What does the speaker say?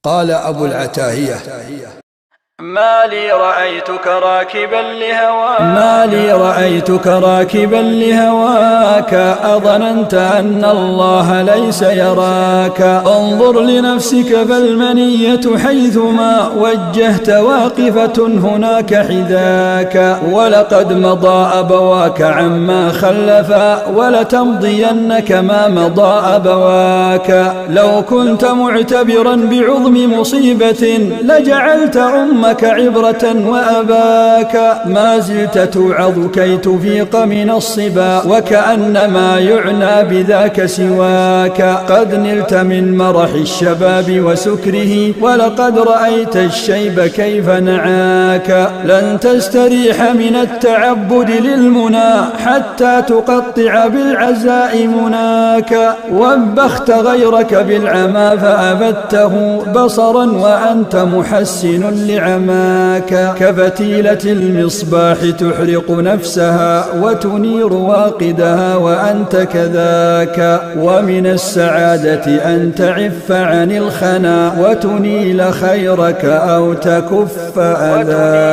قال أبو العتاهية: ما لي رأيتك راكبا لهواك أظننت أن الله ليس يراك. انظر لنفسك فالمنية حيثما وجهت واقفة هناك حذاك. ولقد مضى أبواك عما خلفا ولتمضين كما مضى أبواك. لو كنت معتبرا بعظم مصيبة لجعلت أمك عبرة وأباك. ما زلت توعظ كي تفيق من الصبا وكأنما يعنى بذاك سواك. قد نلت من مرح الشباب وسكره ولقد رأيت الشيب كيف نعاك. لن تستريح من التعبد للمنى حتى تقطع بالعزاء مناك. وبخت غيرك بالعمى فأبته بصرا وأنت محسن لعماك. كفتيلة المصباح تحرق نفسها وتنير واقدها وأنت كذاك. ومن السعادة أن تعف عن الخنا وتنيل خيرك أو تكف أذاك.